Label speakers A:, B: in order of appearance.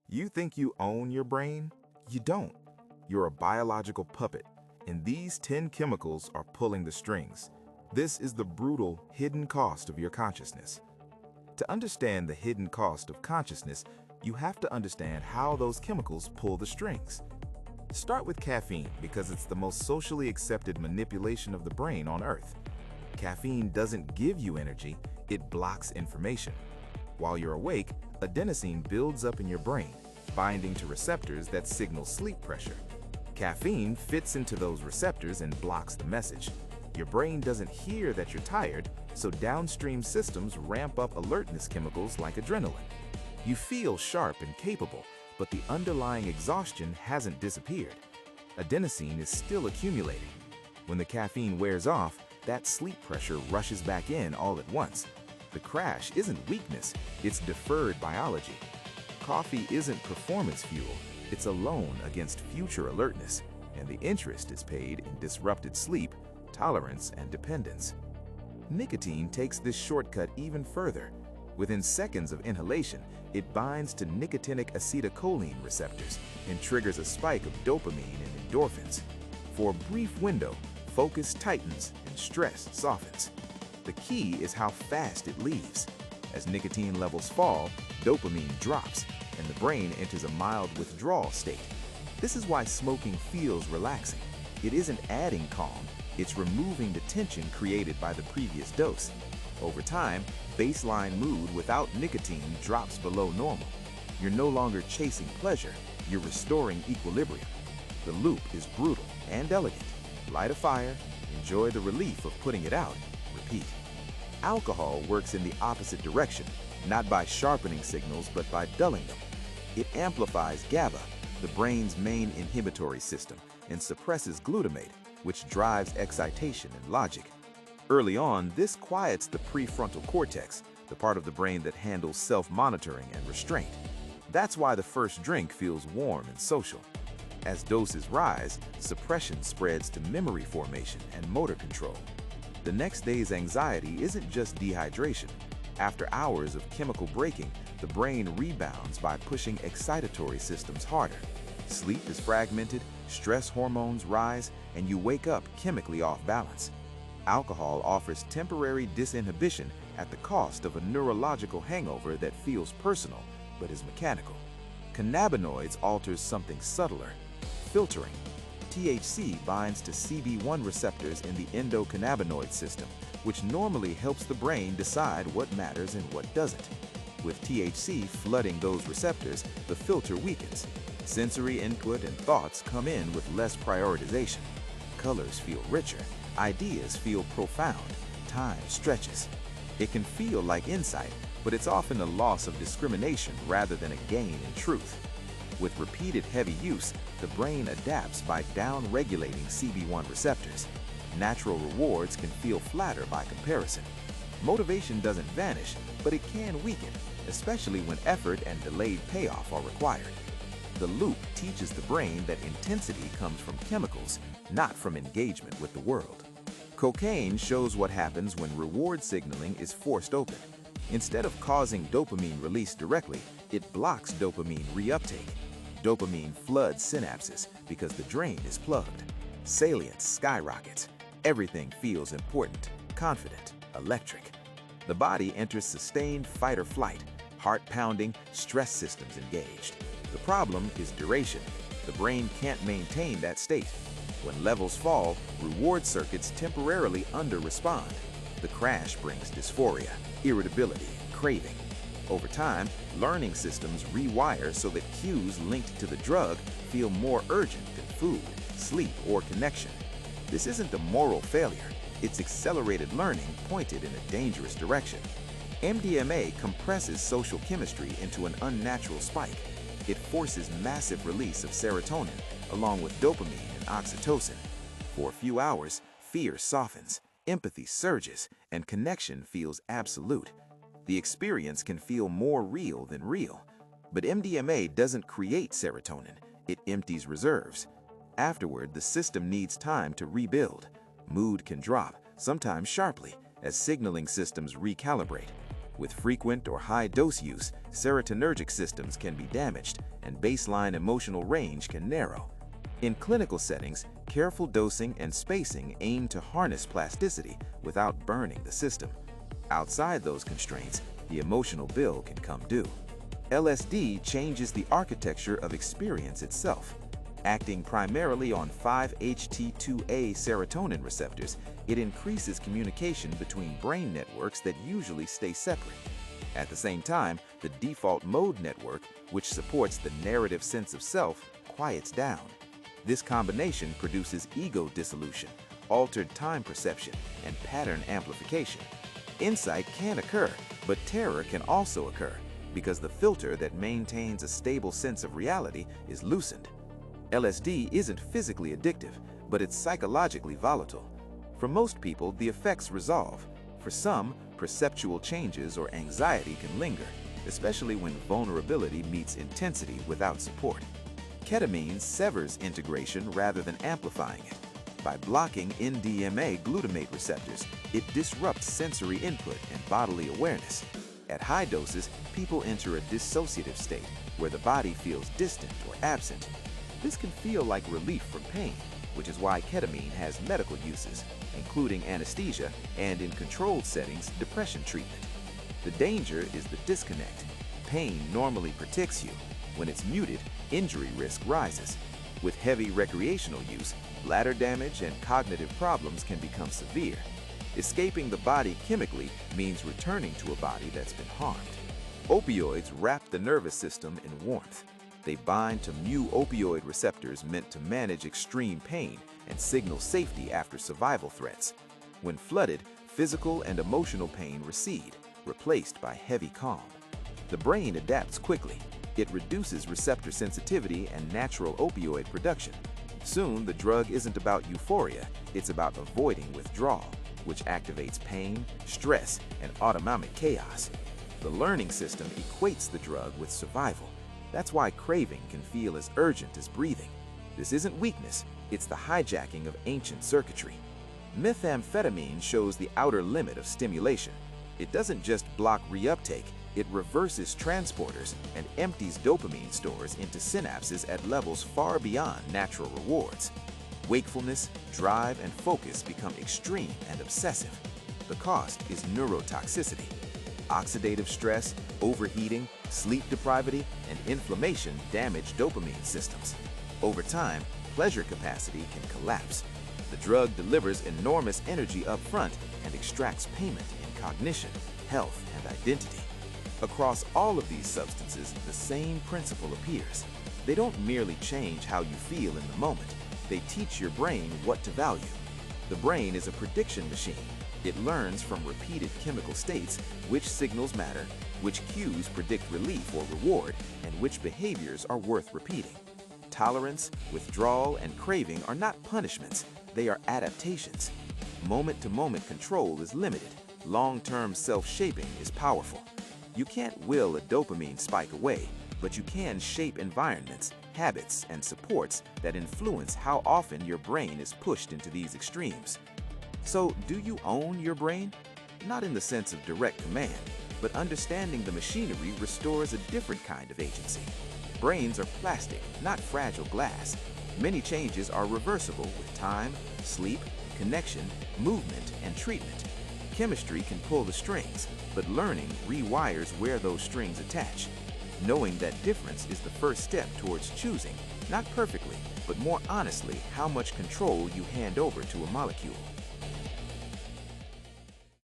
A: You think you own your brain? You don't. You're a biological puppet, and these 10 chemicals are pulling the strings. This is the brutal, hidden cost of your consciousness. To understand the hidden cost of consciousness, you have to understand how those chemicals pull the strings. Start with caffeine because it's the most socially accepted manipulation of the brain on Earth. Caffeine doesn't give you energy, it blocks information. While you're awake, adenosine builds up in your brain, binding to receptors that signal sleep pressure. Caffeine fits into those receptors and blocks the message. Your brain doesn't hear that you're tired, so downstream systems ramp up alertness chemicals like adrenaline. You feel sharp and capable, but the underlying exhaustion hasn't disappeared. Adenosine is still accumulating. When the caffeine wears off, that sleep pressure rushes back in all at once. The crash isn't weakness, it's deferred biology. Coffee isn't performance fuel, it's a loan against future alertness, and the interest is paid in disrupted sleep, tolerance, and dependence. Nicotine takes this shortcut even further. Within seconds of inhalation, it binds to nicotinic acetylcholine receptors and triggers a spike of dopamine and endorphins. For a brief window, focus tightens and stress softens. The key is how fast it leaves. As nicotine levels fall, dopamine drops, and the brain enters a mild withdrawal state. This is why smoking feels relaxing. It isn't adding calm, it's removing the tension created by the previous dose. Over time, baseline mood without nicotine drops below normal. You're no longer chasing pleasure, you're restoring equilibrium. The loop is brutal and elegant. Light a fire, enjoy the relief of putting it out, repeat. Alcohol works in the opposite direction, not by sharpening signals but by dulling them. It amplifies GABA, the brain's main inhibitory system, and suppresses glutamate, which drives excitation and logic. Early on, this quiets the prefrontal cortex, the part of the brain that handles self-monitoring and restraint. That's why the first drink feels warm and social. As doses rise, suppression spreads to memory formation and motor control. The next day's anxiety isn't just dehydration. After hours of chemical breaking, the brain rebounds by pushing excitatory systems harder. Sleep is fragmented, stress hormones rise, and you wake up chemically off balance. Alcohol offers temporary disinhibition at the cost of a neurological hangover that feels personal but is mechanical. Cannabinoids alters something subtler, filtering. THC binds to CB1 receptors in the endocannabinoid system, which normally helps the brain decide what matters and what doesn't. With THC flooding those receptors, the filter weakens. Sensory input and thoughts come in with less prioritization. Colors feel richer, ideas feel profound, time stretches. It can feel like insight, but it's often a loss of discrimination rather than a gain in truth. With repeated heavy use, the brain adapts by down-regulating CB1 receptors. Natural rewards can feel flatter by comparison. Motivation doesn't vanish, but it can weaken, especially when effort and delayed payoff are required. The loop teaches the brain that intensity comes from chemicals, not from engagement with the world. Cocaine shows what happens when reward signaling is forced open. Instead of causing dopamine release directly, it blocks dopamine reuptake. Dopamine floods synapses because the drain is plugged. Salience skyrockets. Everything feels important, confident, electric. The body enters sustained fight or flight, heart pounding, stress systems engaged. The problem is duration. The brain can't maintain that state. When levels fall, reward circuits temporarily under-respond. The crash brings dysphoria, irritability, craving. Over time, learning systems rewire so that cues linked to the drug feel more urgent than food, sleep, or connection. This isn't a moral failure, it's accelerated learning pointed in a dangerous direction. MDMA compresses social chemistry into an unnatural spike. It forces massive release of serotonin, along with dopamine and oxytocin. For a few hours, fear softens, empathy surges, and connection feels absolute. The experience can feel more real than real. But MDMA doesn't create serotonin, it empties reserves. Afterward, the system needs time to rebuild. Mood can drop, sometimes sharply, as signaling systems recalibrate. With frequent or high-dose use, serotonergic systems can be damaged and baseline emotional range can narrow. In clinical settings, careful dosing and spacing aim to harness plasticity without burning the system. Outside those constraints, the emotional bill can come due. LSD changes the architecture of experience itself. Acting primarily on 5-HT2A serotonin receptors, it increases communication between brain networks that usually stay separate. At the same time, the default mode network, which supports the narrative sense of self, quiets down. This combination produces ego dissolution, altered time perception, and pattern amplification. Insight can occur, but terror can also occur because the filter that maintains a stable sense of reality is loosened. LSD isn't physically addictive, but it's psychologically volatile. For most people, the effects resolve. For some, perceptual changes or anxiety can linger, especially when vulnerability meets intensity without support. Ketamine severs integration rather than amplifying it. By blocking NMDA glutamate receptors, it disrupts sensory input and bodily awareness. At high doses, people enter a dissociative state where the body feels distant or absent. This can feel like relief from pain, which is why ketamine has medical uses, including anesthesia and, in controlled settings, depression treatment. The danger is the disconnect. Pain normally protects you. When it's muted, injury risk rises. With heavy recreational use, bladder damage and cognitive problems can become severe. Escaping the body chemically means returning to a body that's been harmed. Opioids wrap the nervous system in warmth. They bind to mu-opioid receptors meant to manage extreme pain and signal safety after survival threats. When flooded, physical and emotional pain recede, replaced by heavy calm. The brain adapts quickly. It reduces receptor sensitivity and natural opioid production. Soon, the drug isn't about euphoria, it's about avoiding withdrawal, which activates pain, stress, and autonomic chaos. The learning system equates the drug with survival. That's why craving can feel as urgent as breathing. This isn't weakness, it's the hijacking of ancient circuitry. Methamphetamine shows the outer limit of stimulation. It doesn't just block reuptake, it reverses transporters and empties dopamine stores into synapses at levels far beyond natural rewards. Wakefulness, drive, and focus become extreme and obsessive. The cost is neurotoxicity. Oxidative stress, overheating, sleep deprivation, and inflammation damage dopamine systems. Over time, pleasure capacity can collapse. The drug delivers enormous energy up front and extracts payment in cognition, health, and identity. Across all of these substances, the same principle appears. They don't merely change how you feel in the moment. They teach your brain what to value. The brain is a prediction machine. It learns from repeated chemical states which signals matter, which cues predict relief or reward, and which behaviors are worth repeating. Tolerance, withdrawal, and craving are not punishments, they are adaptations. Moment-to-moment control is limited. Long-term self-shaping is powerful. You can't will a dopamine spike away, but you can shape environments, habits, and supports that influence how often your brain is pushed into these extremes. So, do you own your brain? Not in the sense of direct command, but understanding the machinery restores a different kind of agency. Brains are plastic, not fragile glass. Many changes are reversible with time, sleep, connection, movement, and treatment. Chemistry can pull the strings, but learning rewires where those strings attach. Knowing that difference is the first step towards choosing, not perfectly, but more honestly, how much control you hand over to a molecule.